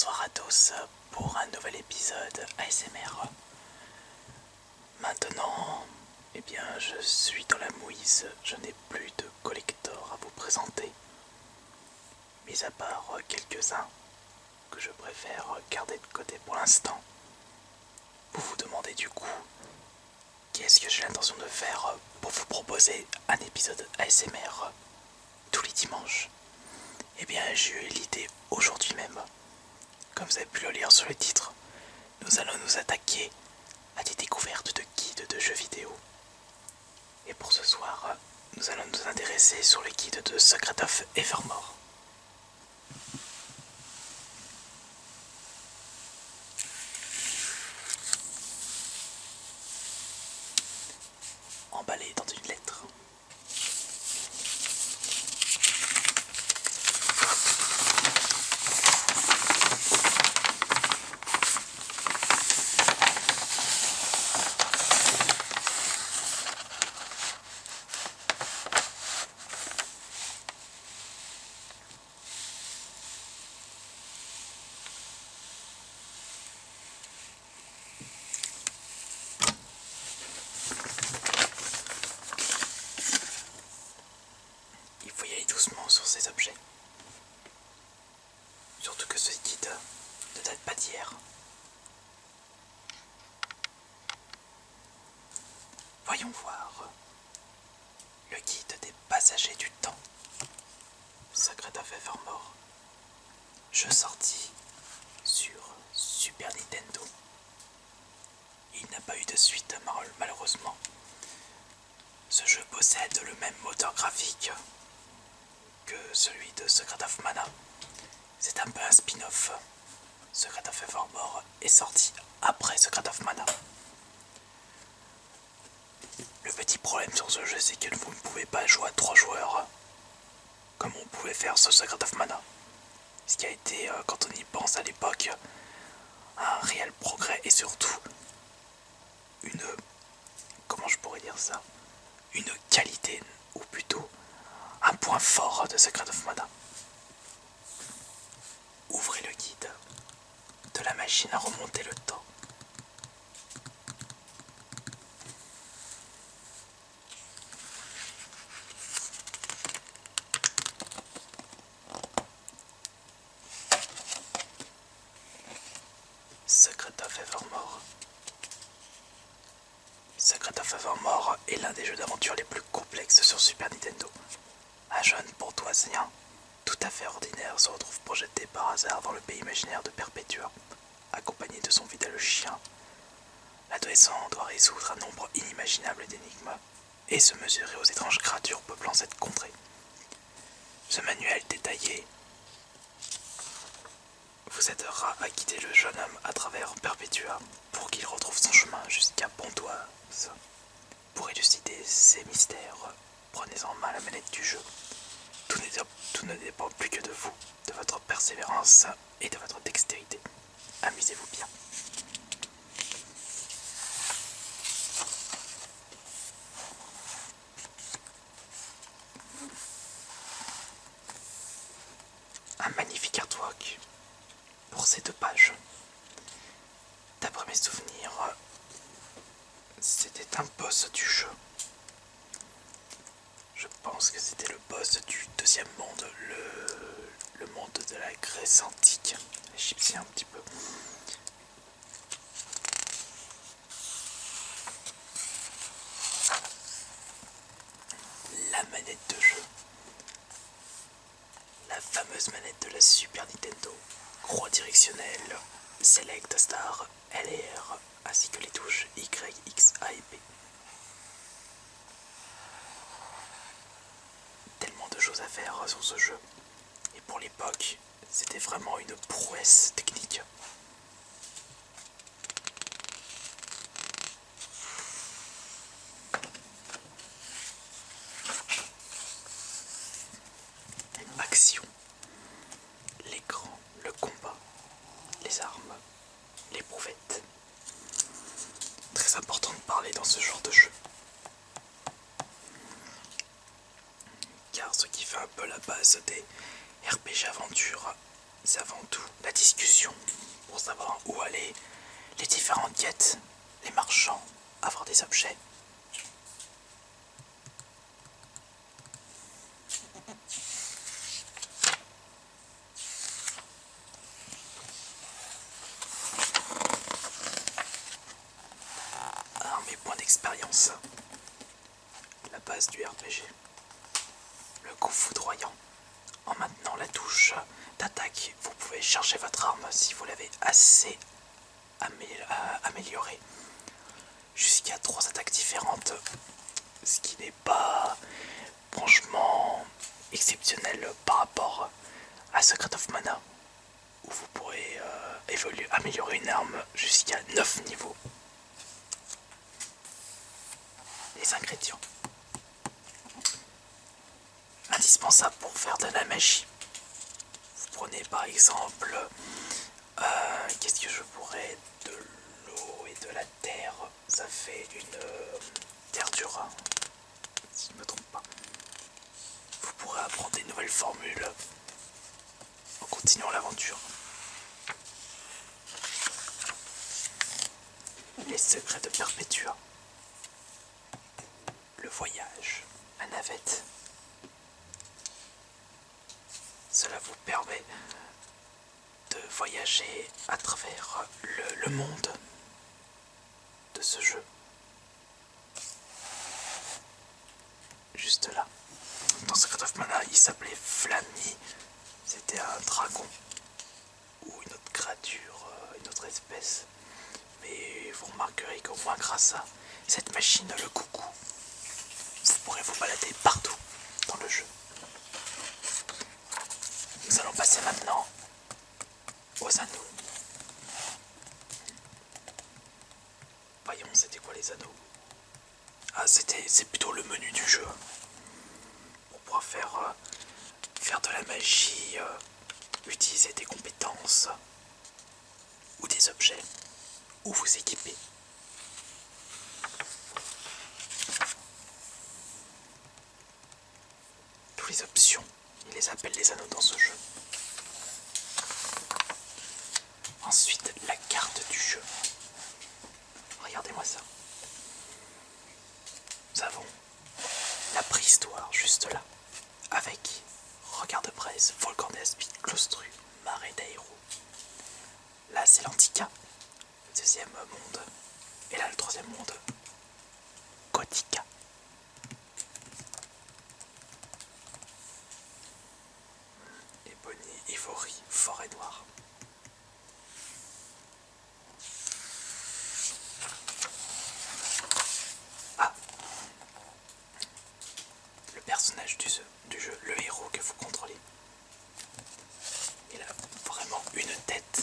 bonsoir à tous pour un nouvel épisode ASMR. Maintenant, je suis dans la mouise, je n'ai plus de collector à vous présenter, mis à part quelques-uns que je préfère garder de côté pour l'instant. Vous vous demandez du coup, qu'est-ce que j'ai l'intention de faire pour vous proposer un épisode ASMR tous les dimanches? J'ai eu l'idée aujourd'hui même. Comme vous avez pu le lire sur le titre, nous allons nous attaquer à des découvertes de guides de jeux vidéo. Et pour ce soir, nous allons nous intéresser sur le guide de Secret of Evermore. Emballé dans une lettre. Il faut y aller doucement sur ces objets. Surtout que ce guide ne date pas d'hier. Voyons voir. Le guide des passagers du temps. Secret of Evermore. Jeu sorti sur Super Nintendo. Il n'a pas eu de suite malheureusement. Ce jeu possède le même moteur graphique que celui de Secret of Mana. C'est un peu un spin-off. Secret of Evermore est sorti après Secret of Mana. Le petit problème sur ce jeu, c'est que vous ne pouvez pas jouer à 3 joueurs comme on pouvait faire sur Secret of Mana. Ce qui a été, quand on y pense à l'époque, un réel progrès et surtout une... comment je pourrais dire ça? Une qualité, ou plutôt un point fort de Secret of Mana. Ouvrez le guide de la machine à remonter le temps. Secret of Evermore. Secret of Evermore est l'un des jeux d'aventure les plus complexes sur Super Nintendo. Un jeune bourgeoisien tout à fait ordinaire se retrouve projeté par hasard dans le pays imaginaire de Perpetua. Accompagné de son fidèle chien, l'adolescent doit résoudre un nombre inimaginable d'énigmes et se mesurer aux étranges créatures peuplant cette contrée. Ce manuel détaillé vous aidera à guider le jeune homme à travers Perpetua pour qu'il retrouve son chemin jusqu'à Pontoise. Pour élucider ces mystères, prenez en main la manette du jeu. Tout ne dépend plus que de vous, de votre persévérance et de votre dextérité. Amusez-vous bien. Un magnifique artwork pour ces 2 pages. D'après mes souvenirs, c'était un boss du jeu. Je pense que c'était le boss du 2e monde, le monde de la Grèce antique, égyptien un petit peu. La manette de jeu. La fameuse manette de la Super Nintendo. Croix directionnelle, Select, Star, L et R, ainsi que les touches Y, X, A et B. Tellement de choses à faire sur ce jeu. Et pour l'époque, c'était vraiment une prouesse technique. Action. L'écran, le combat, les armes, les brouettes. Très important de parler dans ce genre de jeu. Car ce qui fait un peu la base des RPG aventure c'est avant tout la discussion pour savoir où aller, les différentes quêtes, les marchands, avoir des objets. Alors mes points d'expérience. La base du RPG. Le coup foudroyant. En maintenant la touche d'attaque, vous pouvez charger votre arme si vous l'avez assez améliorée. Jusqu'à 3 attaques différentes. Ce qui n'est pas franchement exceptionnel par rapport à Secret of Mana, où vous pourrez améliorer une arme jusqu'à 9 niveaux. Les ingrédients indispensables pour faire de la magie. Vous prenez par exemple, qu'est-ce que je pourrais, de l'eau et de la terre. Ça fait une terre dure, si je ne me trompe pas. Vous pourrez apprendre des nouvelles formules en continuant l'aventure. Les secrets de Perpétua. Le voyage, la navette. Cela vous permet de voyager à travers le monde de ce jeu. Juste là. Dans Secret of Mana, il s'appelait Flammy. C'était un dragon ou une autre créature, une autre espèce. Mais vous remarquerez qu'au moins grâce à cette machine, le coucou, vous pourrez vous balader partout dans le jeu. Nous allons passer maintenant aux anneaux. Voyons, c'était quoi les anneaux? Ah, c'est plutôt le menu du jeu. Pour pouvoir faire de la magie, utiliser des compétences ou des objets, ou vous équiper. Toutes les options, ils les appellent les anneaux dans ce jeu. Ensuite, la carte du jeu. Regardez-moi ça. Nous avons la préhistoire juste là, avec Regard de Braise, Volcan d'Aspide, Claustru, Marais d'Aéro. Là, c'est l'Antica, le deuxième monde. Et là, le troisième monde, Gothica. Ebonie, Ivory, Forêt Noire. Ah, le personnage du jeu, le héros que vous contrôlez. Il a vraiment une tête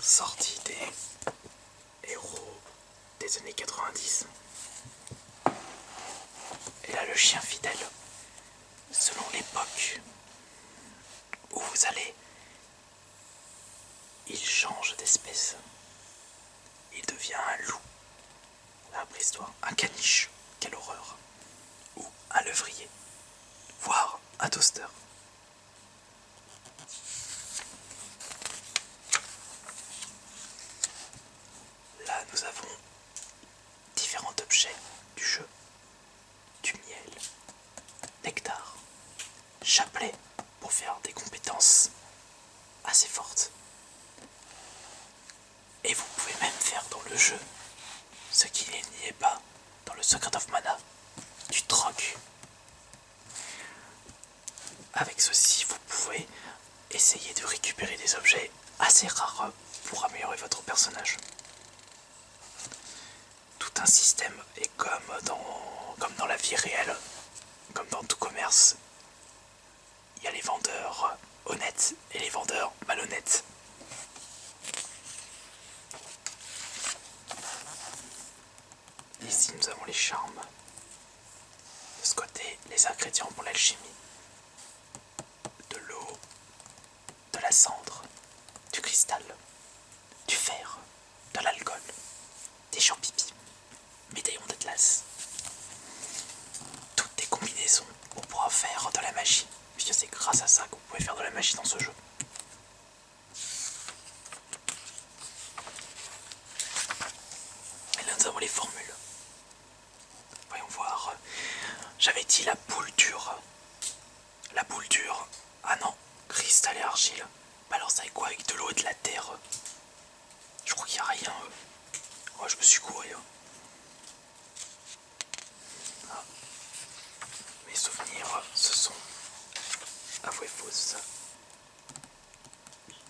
sortie des héros des années 90. Et là, le chien fidèle, selon l'époque où vous allez, il change d'espèce. Il devient un loup, la préhistoire, un caniche, quelle horreur, ou un levrier, voire un toaster. Là, nous avons différents objets du jeu. Du miel, nectar, chapelet pour faire des compétences assez fortes. Et vous pouvez même faire dans le jeu, ce qui n'y est pas dans le Secret of Mana, du troc. Avec ceci, vous pouvez essayer de récupérer des objets assez rares pour améliorer votre personnage. Tout un système est comme dans la vie réelle, comme dans tout commerce. Il y a les vendeurs honnêtes et les vendeurs malhonnêtes. Ici, nous avons les charmes. De ce côté, les ingrédients pour l'alchimie. De l'eau, de la cendre, du cristal, du fer, de l'alcool, des champignons, médaillons d'Atlas. Toutes des combinaisons pour pouvoir faire de la magie, puisque c'est grâce à ça que vous pouvez faire de la magie dans ce jeu. Et là nous avons les formules. Voyons voir. J'avais dit la boule dure. La boule dure. Ah non, cristal et argile. Bah alors ça avec quoi? Avec de l'eau et de la terre? Je crois qu'il n'y a rien. Oh, je me suis couru. Ah. Mes souvenirs, ce sont avouez fausses.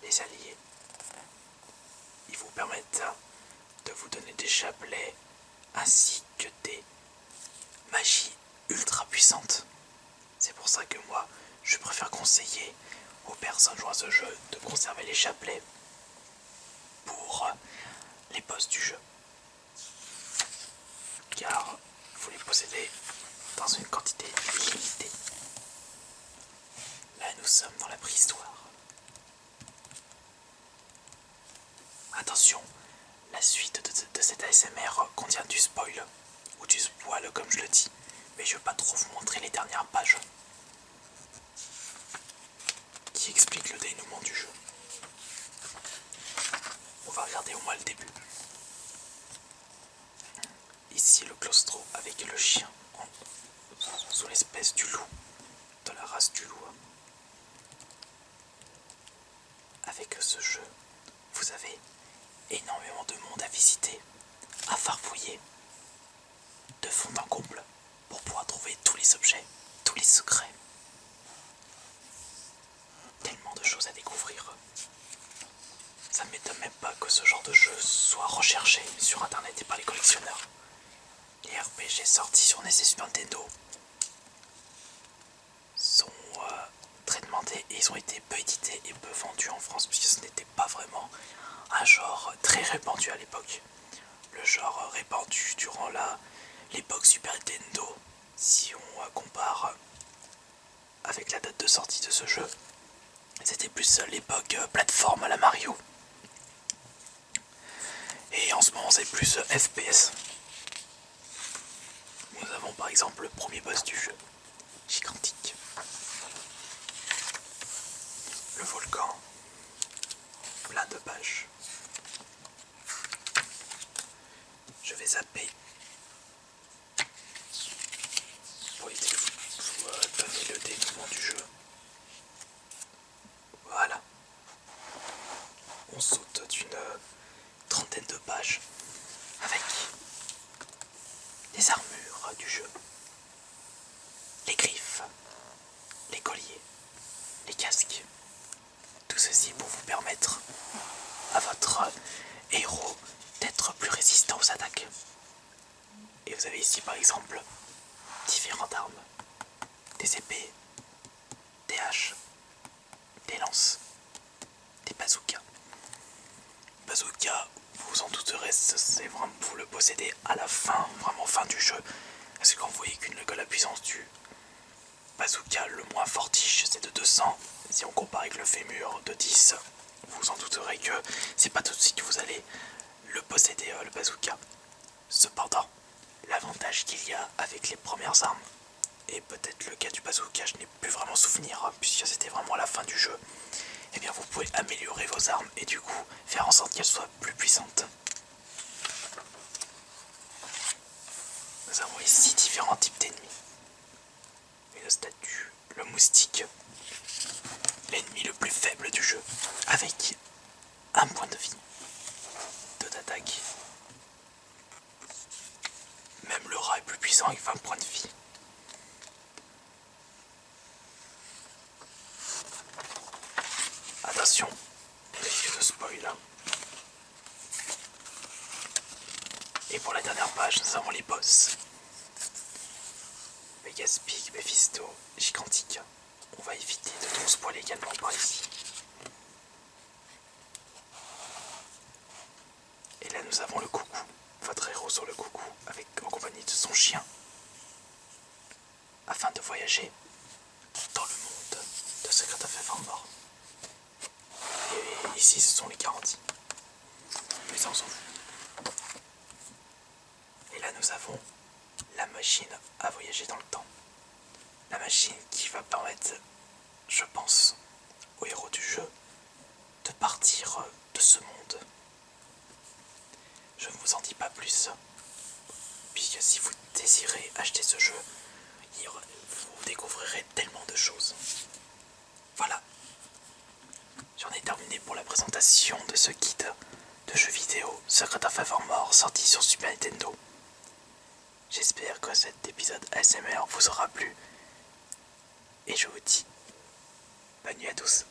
Les alliés. Ils vous permettent de vous donner des chapelets ainsi que des magies ultra puissantes. C'est pour ça que moi, je préfère conseiller aux personnes jouant à ce jeu de conserver les chapelets pour les boss du jeu. Car vous les possédez dans une quantité limitée. Là, nous sommes dans la préhistoire. Attention, la suite de cet ASMR contient du spoil, ou du spoil comme je le dis, mais je ne veux pas trop vous montrer les dernières pages qui expliquent le dénouement du jeu. On va regarder au moins le début. Ici le claustro avec le chien sous l'espèce du loup, de la race du loup. Avec ce jeu, vous avez énormément de monde à visiter, à farfouiller, de fond en comble, pour pouvoir trouver tous les objets, tous les secrets. Tellement de choses à découvrir. Ça ne m'étonne même pas que ce genre de jeu soit recherché sur internet et par les collectionneurs. Les RPG sortis sur NES et Super Nintendo sont très demandés et ils ont été peu édités et peu vendus en France puisque ce n'était pas vraiment un genre très répandu à l'époque. Le genre répandu durant l'époque Super Nintendo, si on compare avec la date de sortie de ce jeu, c'était plus l'époque plateforme à la Mario. Et en ce moment c'est plus FPS. Nous avons par exemple le premier boss du jeu, Gigantic. Le volcan, plein de pages. Je vais zapper pour éviter de vous donner le dénouement du jeu. Voilà. On saute d'une trentaine de pages avec les armures du jeu, les griffes, les colliers, les casques. Tout ceci pour vous permettre à votre héros d'être plus résistant aux attaques. Et vous avez ici par exemple différentes armes, des épées, des haches, des lances, des bazookas. Bazooka, vous en douterez, c'est vraiment vous le possédez à la fin, vraiment fin du jeu. Parce que quand vous voyez que la puissance du bazooka le moins fortiche c'est de 200, si on compare avec le fémur de 10, vous en douterez que c'est pas tout de suite que vous allez le posséder le bazooka. Cependant, l'avantage qu'il y a avec les premières armes, et peut-être le cas du bazooka, je n'ai plus vraiment souvenir puisque c'était vraiment à la fin du jeu, eh bien vous pouvez améliorer vos armes et du coup faire en sorte qu'elles soient plus puissantes. Nous avons ici différents types d'ennemis. Une statue, le moustique, l'ennemi le plus faible du jeu, avec un point de vie, 2 d'attaque. Même le rat est plus puissant avec 20 points de vie. Attention, risque de spoil. Et pour la dernière page, nous avons les boss. Megaspig, Mephisto, Gigantic. On va éviter de trop spoiler également par ici. Et là nous avons le coucou, votre héros sur le coucou, en compagnie de son chien, afin de voyager dans le monde de Secret of Evermore. Et ici ce sont les garanties. Mais ça on s'en fout. Et là nous avons la machine à voyager dans le temps. La machine qui va permettre, je pense, au héros du jeu de partir de ce monde. Je ne vous en dis pas plus, puisque si vous désirez acheter ce jeu, vous découvrirez tellement de choses. Voilà, j'en ai terminé pour la présentation de ce guide de jeux vidéo Secret of Evermore sorti sur Super Nintendo. J'espère que cet épisode ASMR vous aura plu et je vous dis bonne nuit à tous.